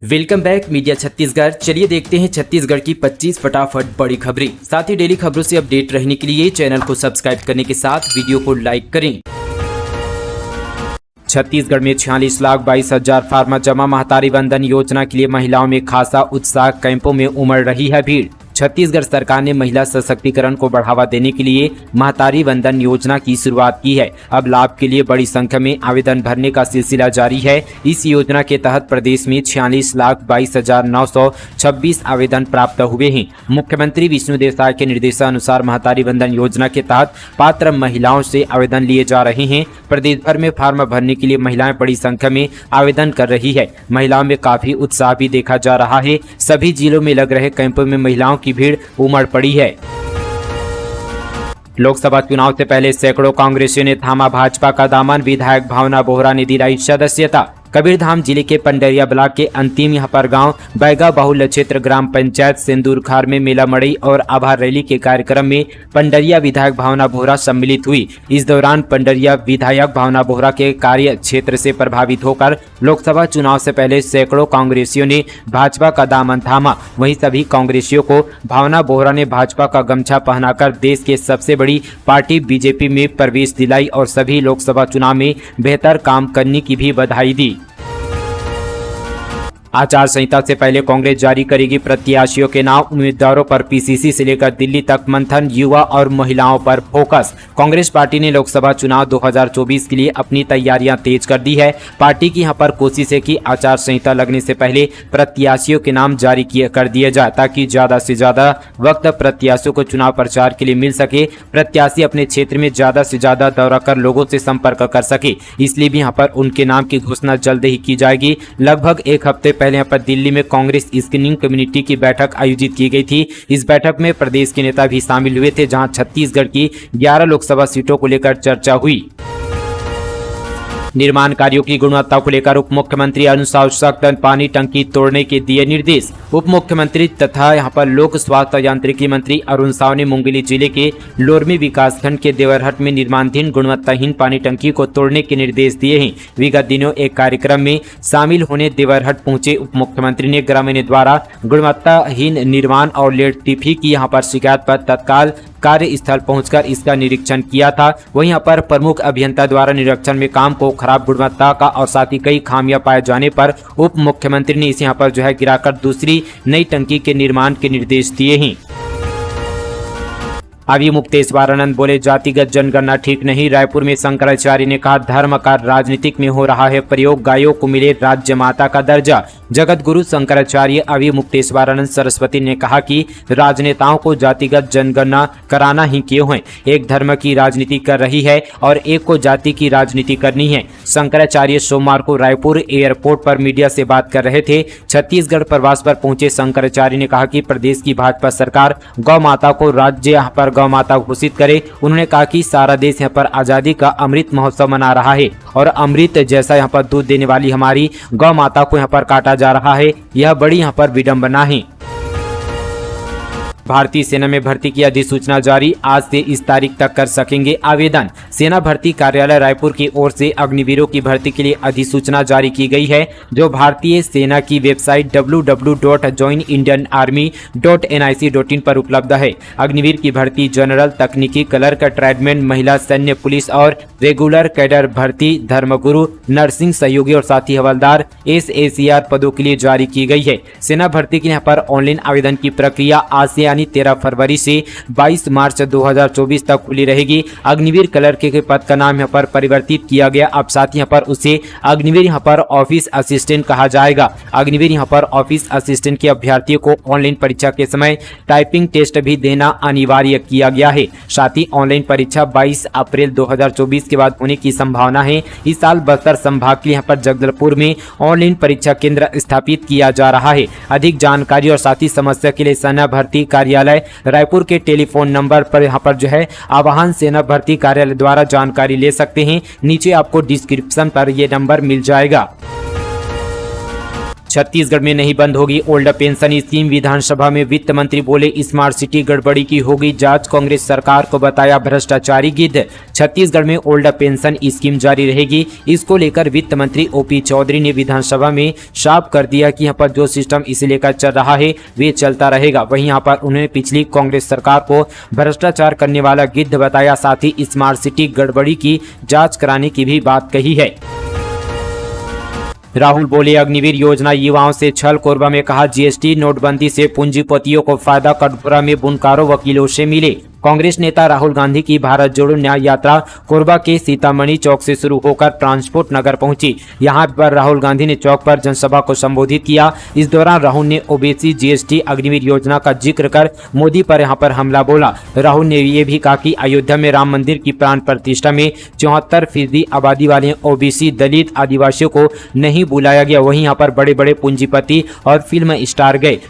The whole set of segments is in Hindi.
Welcome back media Chhattisgarh. चलिए देखते हैं छत्तीसगढ़ की 25 फटाफट बड़ी खबरें। साथ ही डेली खबरों से अपडेट रहने के लिए चैनल को सब्सक्राइब करने के साथ वीडियो को लाइक करें। छत्तीसगढ़ में 46,22,000 फार्म जमा। महतारी वंदन योजना के लिए महिलाओं में खासा उत्साह। कैंपों में उमड़ रही है भीड़। छत्तीसगढ़ सरकार ने महिला सशक्तिकरण को बढ़ावा देने के लिए महतारी वंदन योजना की शुरुआत की है। अब लाभ के लिए बड़ी संख्या में आवेदन भरने का सिलसिला जारी है। इस योजना के तहत प्रदेश में 46,22,926 आवेदन प्राप्त हुए हैं। मुख्यमंत्री विष्णुदेव साय के निर्देशानुसार महतारी वंदन योजना के तहत पात्र महिलाओं से आवेदन लिए जा रहे हैं। प्रदेश भर में फार्म भरने के लिए महिलाएं बड़ी संख्या में आवेदन कर रही है। महिलाओं में काफी उत्साह भी देखा जा रहा है। सभी जिलों में लग रहे कैंपों में महिलाओं की भीड़ उमड़ पड़ी है। लोकसभा चुनाव से पहले सैकड़ों कांग्रेसियों ने थामा भाजपा का दामन। विधायक भावना बोहरा ने दिलाई सदस्यता। कबीरधाम जिले के पंडरिया ब्लॉक के अंतिम यहाँ पर गांव बैगा बाहुल्य क्षेत्र ग्राम पंचायत सिंदूरखार में मेला मड़ई और आभार रैली के कार्यक्रम में पंडरिया विधायक भावना बोहरा सम्मिलित हुई। इस दौरान पंडरिया विधायक भावना बोहरा के कार्य क्षेत्र से प्रभावित होकर लोकसभा चुनाव से पहले सैकड़ों कांग्रेसियों ने भाजपा का दामन थामा। वहीं सभी कांग्रेसियों को भावना बोहरा ने भाजपा का गमछा पहनाकर देश के सबसे बड़ी पार्टी बीजेपी में प्रवेश दिलाई और सभी लोकसभा चुनाव में बेहतर काम करने की भी बधाई दी। आचार संहिता से पहले कांग्रेस जारी करेगी प्रत्याशियों के नाम। उम्मीदवारों पर पीसीसी से लेकर दिल्ली तक मंथन। युवा और महिलाओं पर फोकस। कांग्रेस पार्टी ने लोकसभा चुनाव 2024 के लिए अपनी तैयारियां तेज कर दी है। पार्टी की यहां पर कोशिश है कि आचार संहिता लगने से पहले प्रत्याशियों के नाम जारी कर दिए जाए ताकि ज्यादा से ज्यादा वक्त प्रत्याशियों को चुनाव प्रचार के लिए मिल सके। प्रत्याशी अपने क्षेत्र में ज्यादा से ज्यादा दौरा कर लोगों से संपर्क कर सके। इसलिए भी यहाँ पर उनके नाम की घोषणा जल्द ही की जाएगी। लगभग एक हफ्ते पहले यहाँ पर दिल्ली में कांग्रेस स्क्रीनिंग कमेटी की बैठक आयोजित की गई थी। इस बैठक में प्रदेश के नेता भी शामिल हुए थे, जहां छत्तीसगढ़ की 11 लोकसभा सीटों को लेकर चर्चा हुई। निर्माण कार्यों की गुणवत्ता को लेकर उप मुख्यमंत्री अनुशासन पानी टंकी तोड़ने के दिए निर्देश। उप मुख्यमंत्री तथा यहां पर लोक स्वास्थ्य यांत्रिकी मंत्री अरुण साव ने मुंगेली जिले के लोरमी विकासखंड के देवरहट में निर्माणाधीन गुणवत्ताहीन पानी टंकी को तोड़ने के निर्देश दिए हैं। विगत दिनों एक कार्यक्रम में शामिल होने देवरहट पहुंचे उप मुख्यमंत्री ने ग्रामीणों द्वारा गुणवत्ताहीन निर्माण और लेट टिफी की यहां पर शिकायत पर तत्काल कार्यस्थल पहुंचकर इसका निरीक्षण किया था। वहीं यहाँ पर प्रमुख अभियंता द्वारा निरीक्षण में काम को खराब गुणवत्ता का और साथ ही कई खामियां पाए जाने पर उप मुख्यमंत्री ने इसे यहाँ पर गिराकर दूसरी नई टंकी के निर्माण के निर्देश दिए हैं। अभी मुक्तेश्वरानंद बोले जातिगत जनगणना ठीक नहीं। रायपुर में शंकराचार्य ने कहा धर्म का राजनीतिक में हो रहा है प्रयोग। गायों को मिले राज्य माता का दर्जा। जगत गुरु शंकराचार्य अभी मुक्तेश्वरानंद सरस्वती ने कहा कि राजनेताओं को जातिगत जनगणना कराना ही क्यों है। एक धर्म की राजनीति कर रही है और एक को जाति की राजनीति करनी है। शंकराचार्य सोमवार को रायपुर एयरपोर्ट पर मीडिया से बात कर रहे थे। छत्तीसगढ़ प्रवास पर पहुंचे शंकराचार्य ने कहा कि प्रदेश की भाजपा सरकार गौ माता को राज्य यहाँ पर गौ माता घोषित करे। उन्होंने कहा कि सारा देश यहाँ पर आजादी का अमृत महोत्सव मना रहा है और अमृत जैसा यहाँ पर दूध देने वाली हमारी गौ माता को यहाँ पर काटा जा रहा है। यह बड़ी यहाँ पर विडंबना है। भारतीय सेना में भर्ती की अधिसूचना जारी। आज से इस तारीख तक कर सकेंगे आवेदन। सेना भर्ती कार्यालय रायपुर की ओर से अग्निवीरों की भर्ती के लिए अधिसूचना जारी की गई है, जो भारतीय सेना की वेबसाइट www.joinindianarmy.nic.in पर उपलब्ध है। अग्निवीर की भर्ती जनरल, तकनीकी, क्लर्क, ट्रेडमैन, महिला सैन्य पुलिस और रेगुलर कैडर भर्ती, धर्मगुरु, नर्सिंग सहयोगी और साथी हवलदार SACR पदों के लिए जारी की गई है। सेना भर्ती के यहाँ पर ऑनलाइन आवेदन की प्रक्रिया आज से 13 फरवरी से 22 मार्च 2024 तक खुली रहेगी। अग्निवीर क्लर्क के पद का नाम यहाँ पर परिवर्तित किया गया। अब साथ ही यहाँ पर उसे अग्निवीर यहाँ पर ऑफिस असिस्टेंट कहा जाएगा। अग्निवीर यहाँ पर ऑफिस असिस्टेंट के अभ्यर्थियों को ऑनलाइन परीक्षा के समय टाइपिंग टेस्ट भी देना अनिवार्य किया गया है। साथ ही ऑनलाइन परीक्षा 22 अप्रैल 2024 के बाद होने की संभावना है। इस साल बस्तर संभाग के यहाँ पर जगदलपुर में ऑनलाइन परीक्षा केंद्र स्थापित किया जा रहा है। अधिक जानकारी और साथ ही समस्या के लिए सेना भर्ती कार्यालय रायपुर के टेलीफोन नंबर पर यहाँ पर आवाहन सेना भर्ती कार्यालय द्वारा जानकारी ले सकते हैं। नीचे आपको डिस्क्रिप्शन पर यह नंबर मिल जाएगा। छत्तीसगढ़ में नहीं बंद होगी ओल्ड पेंशन स्कीम। विधानसभा में वित्त मंत्री बोले स्मार्ट सिटी गड़बड़ी की होगी जांच। कांग्रेस सरकार को बताया भ्रष्टाचारी गिद्ध। छत्तीसगढ़ में ओल्ड पेंशन स्कीम जारी रहेगी। इसको लेकर वित्त मंत्री ओपी चौधरी ने विधानसभा में साफ कर दिया कि यहाँ पर जो सिस्टम इसे लेकर चल रहा है वे चलता रहेगा। वहीं यहाँ पर उन्होंने पिछली कांग्रेस सरकार को भ्रष्टाचार करने वाला गिद्ध बताया, साथ ही स्मार्ट सिटी गड़बड़ी की जांच कराने की भी बात कही है। राहुल बोले अग्निवीर योजना युवाओं से छल। कोरबा में कहा जीएसटी नोटबंदी से पूंजीपतियों को फायदा। कटपुरा में बुनकारों वकीलों से मिले। कांग्रेस नेता राहुल गांधी की भारत जोड़ो न्याय यात्रा कोरबा के सीतामढ़ी चौक से शुरू होकर ट्रांसपोर्ट नगर पहुंची। यहां पर राहुल गांधी ने चौक पर जनसभा को संबोधित किया। इस दौरान राहुल ने ओबीसी जीएसटी अग्निवीर योजना का जिक्र कर मोदी पर यहां पर हमला बोला। राहुल ने ये भी कहा कि अयोध्या में राम मंदिर की प्राण प्रतिष्ठा में 74% आबादी वाले ओबीसी दलित आदिवासियों को नहीं बुलाया गया। वहीं यहाँ पर बड़े बड़े पूंजीपति और फिल्म स्टार गए।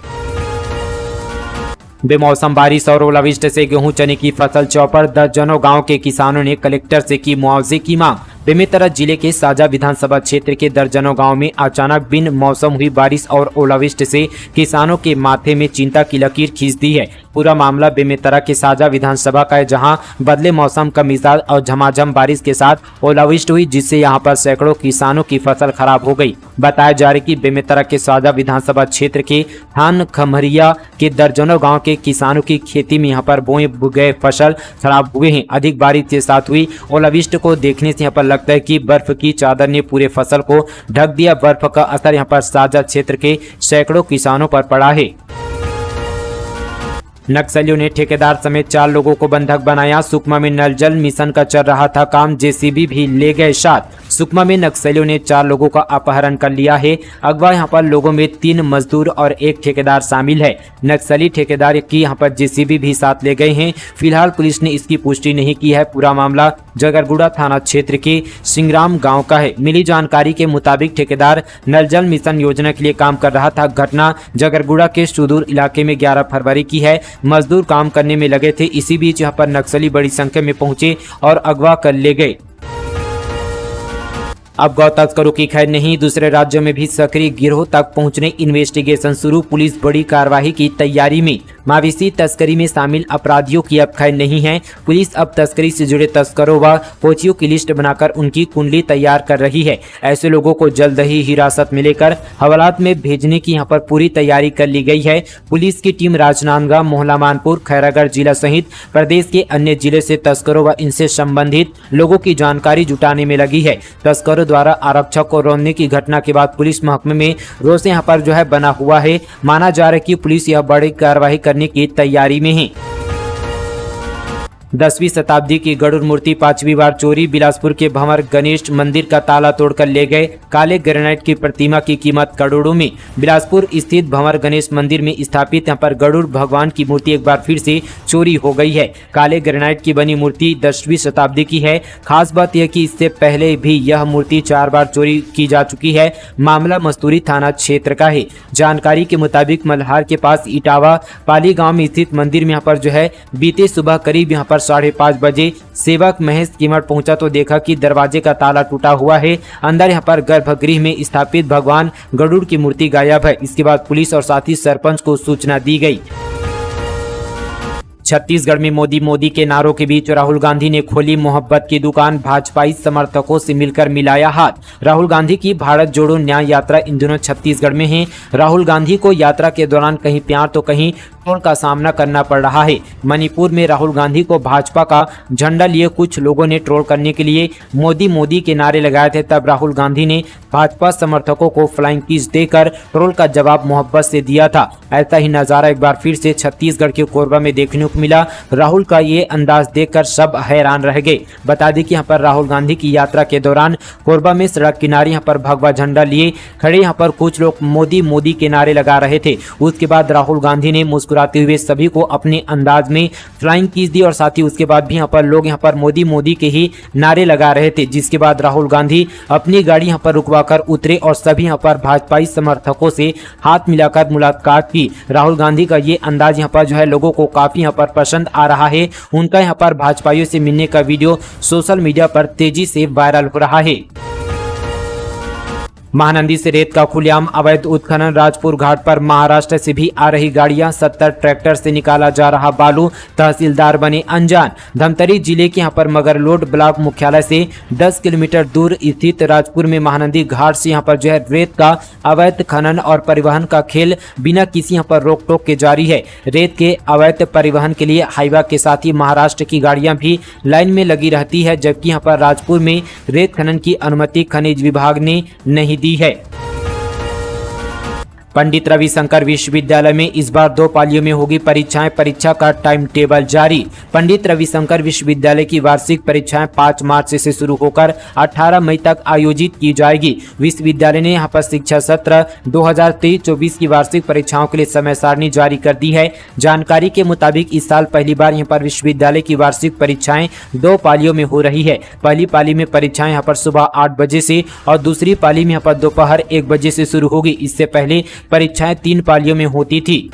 बेमौसम बारिश और ओलावृष्टि से गेहूं चने की फसल चौपट। दर्जनों गांव के किसानों ने कलेक्टर से की मुआवजे की मांग। बेमेतरा जिले के साजा विधानसभा क्षेत्र के दर्जनों गांव में अचानक बिन मौसम हुई बारिश और ओलावृष्टि से किसानों के माथे में चिंता की लकीर खींच दी है। पूरा मामला बेमेतरा के साजा विधानसभा का है, जहां बदले मौसम का मिजाज और झमाझम बारिश के साथ ओलावृष्टि हुई, जिससे यहां पर सैकड़ों किसानों की फसल खराब हो गई। बताया जा रहा है कि बेमेतरा के साजा विधानसभा क्षेत्र के थान खमरिया के दर्जनों गाँव के किसानों की खेती में यहाँ पर बोए गए फसल खराब हुए हैं। अधिक बारिश के साथ हुई ओलावृष्टि को देखने से यहाँ पर लगता है कि बर्फ की चादर ने पूरे फसल को ढक दिया। बर्फ का असर यहाँ पर साजा क्षेत्र के सैकड़ों किसानों पर पड़ा है। नक्सलियों ने ठेकेदार समेत 4 लोगों को बंधक बनाया। सुकमा में नल जल मिशन का चल रहा था काम, जेसीबी भी ले गए साथ। सुकमा में नक्सलियों ने 4 लोगों का अपहरण कर लिया है। अगवा यहाँ पर लोगों में 3 मजदूर और 1 ठेकेदार शामिल है। नक्सली ठेकेदार की यहाँ पर जेसीबी भी साथ ले गए हैं। फिलहाल पुलिस ने इसकी पुष्टि नहीं की है। पूरा मामला जगरगुड़ा थाना क्षेत्र के सिंगराम गांव का है। मिली जानकारी के मुताबिक ठेकेदार नल जल मिशन योजना के लिए काम कर रहा था। घटना जगरगुड़ा के सुदूर इलाके में 11 फरवरी की है। मजदूर काम करने में लगे थे। इसी बीच यहाँ पर नक्सली बड़ी संख्या में पहुंचे और अगवा कर ले गए। अब गौ तस्करों की खैर नहीं, दूसरे राज्यों में भी सक्रिय गिरोह तक पहुंचने इन्वेस्टिगेशन शुरू। पुलिस बड़ी कार्रवाई की तैयारी में। मवेशी तस्करी में शामिल अपराधियों की अब खैर नहीं है। पुलिस अब तस्करी से जुड़े तस्करों व कोचियों की लिस्ट बनाकर उनकी कुंडली तैयार कर रही है। ऐसे लोगों को जल्द ही हिरासत में लेकर हवालात में भेजने की यहाँ पर पूरी तैयारी कर ली गई है। पुलिस की टीम राजनांदगांव, मोहला मानपुर, खैरागढ़ जिला सहित प्रदेश के अन्य जिले से तस्करों व इनसे संबंधित लोगों की जानकारी जुटाने में लगी है। तस्करों द्वारा आरक्षक को रौंदने की घटना के बाद पुलिस महकमे में रोष यहाँ पर बना हुआ है। माना जा रहा है कि पुलिस यह बड़ी कार्रवाई करने की तैयारी में है। 10वीं शताब्दी की गरुड़ मूर्ति 5वीं बार चोरी। बिलासपुर के भंवर गणेश मंदिर का ताला तोड़कर ले गए काले ग्रेनाइट की प्रतिमा की कीमत करोड़ों में। बिलासपुर स्थित भंवर गणेश मंदिर में स्थापित यहाँ पर गरुड़ भगवान की मूर्ति एक बार फिर से चोरी हो गई है। काले ग्रेनाइट की बनी मूर्ति 10वीं शताब्दी की है। खास बात यह कि इससे पहले भी यह मूर्ति 4 बार चोरी की जा चुकी है। मामला मस्तूरी थाना क्षेत्र का है। जानकारी के मुताबिक मल्हार के पास इटावा पाली गाँव में स्थित मंदिर में यहाँ पर बीते सुबह करीब यहाँ पर 5:30 बजे सेवक महेश कीमत पहुंचा तो देखा कि दरवाजे का ताला टूटा हुआ है। अंदर यहाँ पर गर्भगृह में स्थापित भगवान गरुड़ की मूर्ति गायब है। इसके बाद पुलिस और साथ ही सरपंच को सूचना दी गई। छत्तीसगढ़ में मोदी के नारों के बीच राहुल गांधी ने खोली मोहब्बत की दुकान। भाजपाई समर्थकों से मिलकर मिलाया हाथ। राहुल गांधी की भारत जोड़ो न्याय यात्रा इन दिनों छत्तीसगढ़ में है। राहुल गांधी को यात्रा के दौरान कहीं प्यार तो कहीं ट्रोल का सामना करना पड़ रहा है। मणिपुर में राहुल गांधी को भाजपा का झंडा लिए कुछ लोगों ने ट्रोल करने के लिए मोदी के नारे लगाए थे। तब राहुल गांधी ने भाजपा समर्थकों को फ्लाइंग किस देकर ट्रोल का जवाब मोहब्बत से दिया था। ऐसा ही नजारा एक बार फिर से छत्तीसगढ़ के कोरबा में देखने को मिला। राहुल का ये अंदाज देखकर सब हैरान रह गए। बता दें कि यहाँ पर राहुल गांधी की यात्रा के दौरान कोरबा में सड़क किनारे यहाँ पर भगवा झंडा लिए खड़े यहाँ पर कुछ लोग मोदी के नारे लगा रहे थे। उसके बाद राहुल गांधी ने मुस्कुराते हुए सभी को अपने अंदाज में फ्लाइंग किस दी और साथ ही उसके बाद भी यहाँ पर लोग यहाँ पर मोदी के ही नारे लगा रहे थे। जिसके बाद राहुल गांधी अपनी गाड़ी यहाँ पर रुकवाकर उतरे और सभी यहाँ पर भाजपाई समर्थकों से हाथ मिलाकर मुलाकात की। राहुल गांधी का ये अंदाज यहाँ पर लोगों को काफी यहाँ पर पसंद आ रहा है। उनका यहाँ पर भाजपाइयों से मिलने का वीडियो सोशल मीडिया पर तेजी से वायरल हो रहा है। महानंदी से रेत का खुलेआम अवैध उत्खनन। राजपुर घाट पर महाराष्ट्र से भी आ रही गाड़ियां, 70 ट्रैक्टर से निकाला जा रहा बालू, तहसीलदार बने अनजान। धमतरी जिले के यहां पर मगरलोड ब्लॉक मुख्यालय से 10 किलोमीटर दूर स्थित राजपुर में महानंदी घाट से यहां पर जो है रेत का अवैध खनन और परिवहन का खेल बिना किसी यहां पर रोक टोक के जारी है। रेत के अवैध परिवहन के लिए हाईवा के साथ ही महाराष्ट्र की गाड़ियां भी लाइन में लगी रहती है, जबकि यहां पर राजपुर में रेत खनन की अनुमति खनिज विभाग ने नहीं दी है। पंडित रविशंकर विश्वविद्यालय में इस बार 2 पालियों में होगी परीक्षाएं, परीक्षा का टाइम टेबल जारी। पंडित रविशंकर विश्वविद्यालय की वार्षिक परीक्षाएं 5 मार्च से शुरू होकर 18 मई तक आयोजित की जाएगी। विश्वविद्यालय ने यहां पर शिक्षा सत्र 2023-24 की वार्षिक परीक्षाओं के लिए समय सारणी जारी कर दी है। जानकारी के मुताबिक इस साल पहली बार यहां पर विश्वविद्यालय की वार्षिक परीक्षाएं 2 पालियों में हो रही है। पहली पाली में परीक्षाएं यहां पर सुबह 8 बजे से और दूसरी पाली में यहां पर दोपहर 1 बजे से शुरू होगी। इससे पहले परीक्षाएं 3 पालियों में होती थी।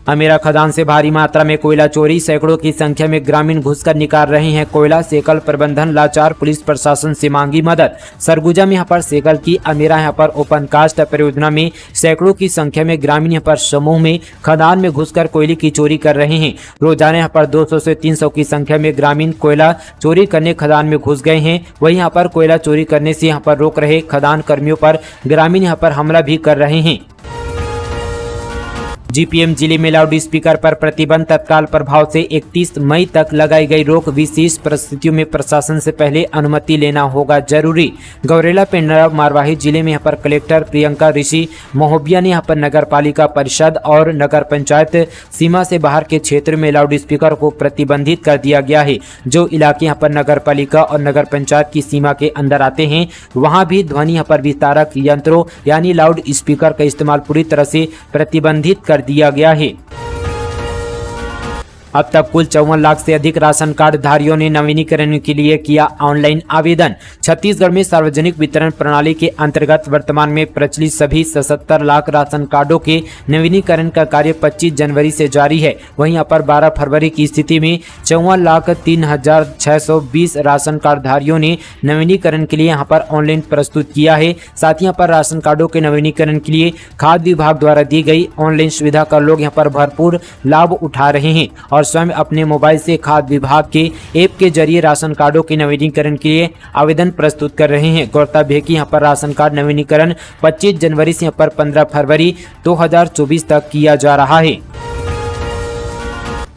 अमेरा खदान से भारी मात्रा में कोयला चोरी, सैकड़ों की संख्या में ग्रामीण घुसकर निकाल रहे हैं कोयला। सेकल प्रबंधन लाचार, पुलिस प्रशासन से मांगी मदद। सरगुजा में यहां पर सेकल की अमेरा यहां पर ओपन कास्ट परियोजना में सैकड़ों की संख्या में ग्रामीण यहां पर समूह में खदान में घुसकर कोयले की चोरी कर रहे हैं। रोजाना यहां पर 200 से 300 की संख्या में ग्रामीण कोयला चोरी करने खदान में घुस गए हैं। वहीं यहां पर कोयला चोरी करने से यहां पर रोक रहे खदान कर्मियों पर ग्रामीण यहां पर हमला भी कर रहे हैं। जीपीएम जिले में लाउड स्पीकर पर प्रतिबंध, तत्काल प्रभाव से 31 मई तक लगाई गई रोक। विशेष परिस्थितियों में प्रशासन से पहले अनुमति लेना होगा जरूरी। गौरेला पेंड्रा मारवाही जिले में यहाँ पर कलेक्टर प्रियंका ऋषि महोबिया ने यहाँ पर नगर पालिका परिषद और नगर पंचायत सीमा से बाहर के क्षेत्र में लाउड स्पीकर को प्रतिबंधित कर दिया गया है। जो इलाके यहाँ पर नगर पालिका और नगर पंचायत की सीमा के अंदर आते हैं, वहाँ भी ध्वनि यहाँ पर विस्तारक यंत्रों यानी लाउड स्पीकर का इस्तेमाल पूरी तरह से प्रतिबंधित कर दिया गया है। अब तक कुल 54 लाख से अधिक राशन कार्ड धारियों ने नवीनीकरण के लिए किया ऑनलाइन आवेदन। छत्तीसगढ़ में सार्वजनिक वितरण प्रणाली के अंतर्गत वर्तमान में प्रचलित सभी 77 लाख राशन कार्डों के नवीनीकरण का कार्य 25 जनवरी से जारी है। वहीं यहाँ पर 12 फरवरी की स्थिति में 54,03,620 राशन कार्ड धारियों ने नवीनीकरण के लिए यहाँ पर ऑनलाइन प्रस्तुत किया है। साथ ही यहाँ पर राशन कार्डों के नवीनीकरण के लिए खाद्य विभाग द्वारा दी गई ऑनलाइन सुविधा का लोग यहाँ पर भरपूर लाभ उठा रहे हैं और स्वयं अपने मोबाइल से खाद्य विभाग के ऐप के जरिए राशन कार्डों के नवीनीकरण के लिए आवेदन प्रस्तुत कर रहे हैं। गौरतलब है कि यहाँ पर राशन कार्ड नवीनीकरण 25 जनवरी से यहाँ पर 15 फरवरी 2024 तक किया जा रहा है।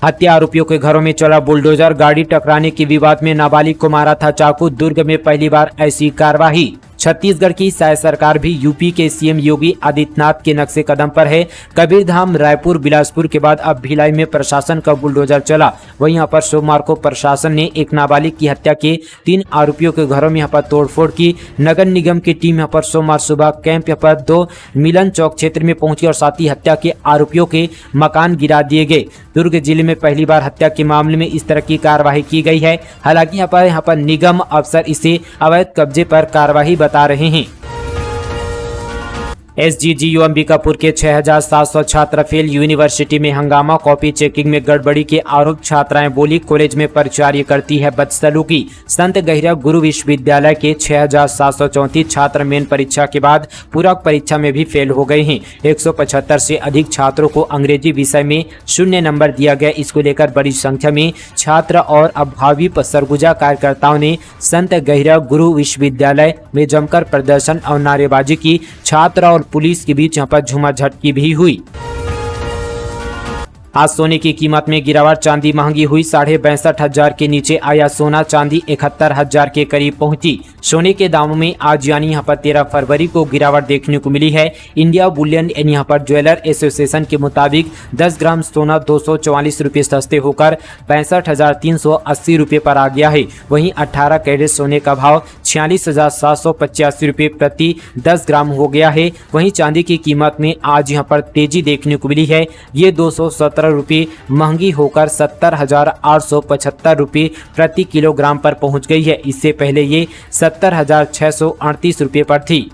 हत्या आरोपियों के घरों में चला बुलडोजर, गाड़ी टकराने के विवाद में नाबालिग को मारा था चाकू। दुर्ग में पहली बार ऐसी कार्रवाई। छत्तीसगढ़ की शायद सरकार भी यूपी के सीएम योगी आदित्यनाथ के नक्शे कदम पर है। कबीरधाम, रायपुर, बिलासपुर के बाद अब भिलाई में प्रशासन का बुलडोजर चला। वहीं यहाँ पर सोमवार को प्रशासन ने एक नाबालिग की हत्या के 3 आरोपियों के घरों में यहाँ पर तोड़फोड़ की। नगर निगम की टीम यहाँ पर सोमवार सुबह कैंप यहाँ पर 2 मिलन चौक क्षेत्र में पहुंची और साथ ही हत्या के आरोपियों के मकान गिरा दिए गए। दुर्ग जिले में पहली बार हत्या के मामले में इस तरह की कार्रवाई की गई है। हालांकि यहाँ पर निगम अफसर इसे अवैध कब्जे पर कार्रवाई बता रहे हैं। एसजीजीयू अंबिकापुर के 6,700 छात्र फेल। यूनिवर्सिटी में हंगामा, कॉपी चेकिंग में गड़बड़ी के आरोप। छात्राएं बोली कॉलेज में प्राचार्य करती है बदसलूकी। संत गहिरा गुरु विश्वविद्यालय के 6,734 छात्र मेन परीक्षा के बाद पूरक परीक्षा में भी फेल हो गए हैं। 175 से अधिक छात्रों को अंग्रेजी विषय में 0 नंबर दिया गया। इसको लेकर बड़ी संख्या में छात्र और अभावी सरगुजा कार्यकर्ताओं ने संत गहिरा गुरु विश्वविद्यालय में जमकर प्रदर्शन और नारेबाजी की। छात्र और पुलिस के बीच यहाँ पर झूमाझटकी भी हुई। आज सोने की कीमत में गिरावट, चांदी महंगी हुई। 62,500 के नीचे आया सोना। चांदी 71,000 के करीब पहुंची। सोने के दामों में आज यानी यहाँ पर 13 फरवरी को गिरावट देखने को मिली है। इंडिया बुलियन यहाँ पर ज्वेलर एसोसिएशन के मुताबिक 10 ग्राम सोना 244 रुपये सस्ते होकर 65,380 रुपये पर आ गया है। वहीं 18 कैरेट सोने का भाव 46,785 रुपये प्रति 10 ग्राम हो गया है। वहीं चांदी की कीमत में आज यहाँ पर तेजी देखने को मिली है। ये 217 रुपये महंगी होकर 70,875 रुपये प्रति किलोग्राम पर पहुंच गई है। इससे पहले ये 70,638 रुपये पर थी।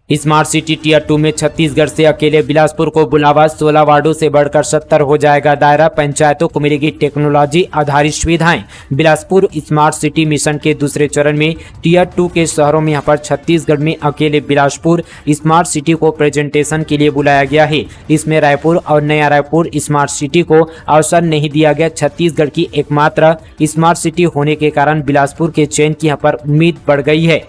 स्मार्ट सिटी टीयर 2 में छत्तीसगढ़ से अकेले बिलासपुर को बुलावा, 16 वार्डों से बढ़कर 70 हो जाएगा दायरा, पंचायतों को मिलेगी टेक्नोलॉजी आधारित सुविधाएं। बिलासपुर स्मार्ट सिटी मिशन के दूसरे चरण में टीयर 2 के शहरों में यहाँ पर छत्तीसगढ़ में अकेले बिलासपुर स्मार्ट सिटी को प्रेजेंटेशन के लिए बुलाया गया है। इसमें रायपुर और नया रायपुर स्मार्ट सिटी को अवसर नहीं दिया गया। छत्तीसगढ़ की एकमात्र स्मार्ट सिटी होने के कारण बिलासपुर के चयन की यहाँ पर उम्मीद बढ़ गई है।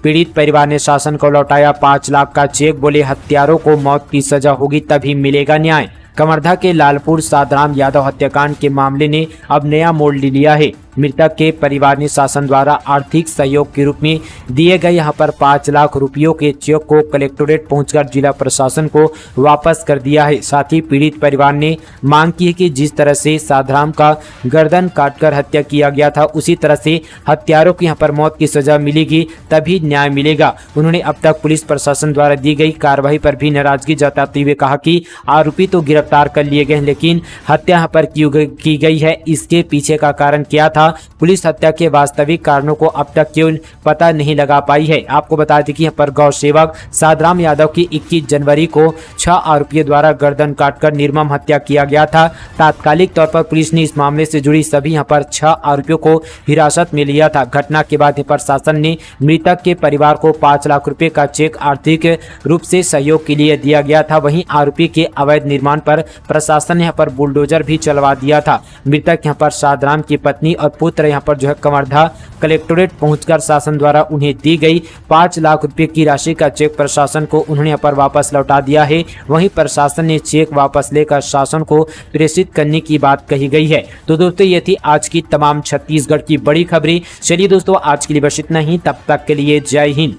पीड़ित परिवार ने शासन को लौटाया 5 लाख का चेक, बोले हत्यारों को मौत की सजा होगी तभी मिलेगा न्याय। कवर्धा के लालपुर सादराम यादव हत्याकांड के मामले ने अब नया मोड़ ले लिया है। मृतक के परिवार ने शासन द्वारा आर्थिक सहयोग के रूप में दिए गए यहां पर 5 लाख रुपयों के चेक को कलेक्टोरेट पहुंचकर जिला प्रशासन को वापस कर दिया है। साथ ही पीड़ित परिवार ने मांग की है कि जिस तरह से सादराम का गर्दन काटकर हत्या किया गया था, उसी तरह से हत्यारों की यहां पर मौत की सजा मिलेगी तभी न्याय मिलेगा। उन्होंने अब तक पुलिस प्रशासन द्वारा दी गई कार्रवाई पर भी नाराजगी जताते हुए कहा कि आरोपी तो गिरफ्तार कर लिए गए, लेकिन हत्या यहाँ पर की गई है, इसके पीछे का कारण क्या था, पुलिस हत्या के वास्तविक कारणों को अब तक क्यों पता नहीं लगा पाई है। आपको बता दें कि यहाँ पर गौ सेवक सादराम यादव की 21 जनवरी को 6 आरोपियों द्वारा गर्दन काटकर निर्मम हत्या किया गया था। तात्कालिक तौर पर पुलिस ने इस मामले से जुड़ी सभी यहाँ पर 6 आरोपियों को हिरासत में लिया था। घटना के बाद प्रशासन ने मृतक के परिवार को 5 लाख रुपए का चेक आर्थिक रूप से सहयोग के लिए दिया गया था। वहीं आरोपी के अवैध निर्माण पर प्रशासन ने यहाँ पर बुलडोजर भी चलवा दिया था। मृतक यहाँ पर सादराम की पत्नी और पुत्र यहाँ पर जो है कवर्धा कलेक्टोरेट पहुंचकर शासन द्वारा उन्हें दी गई 5 लाख रुपए की राशि का चेक प्रशासन को उन्होंने यहाँ पर वापस लौटा दिया है। वहीं प्रशासन ने चेक वापस लेकर शासन को प्रेषित करने की बात कही गई है। तो दोस्तों ये थी आज की तमाम छत्तीसगढ़ की बड़ी खबरें। चलिए दोस्तों आज के लिए बस इतना ही, तब तक के लिए जय हिंद।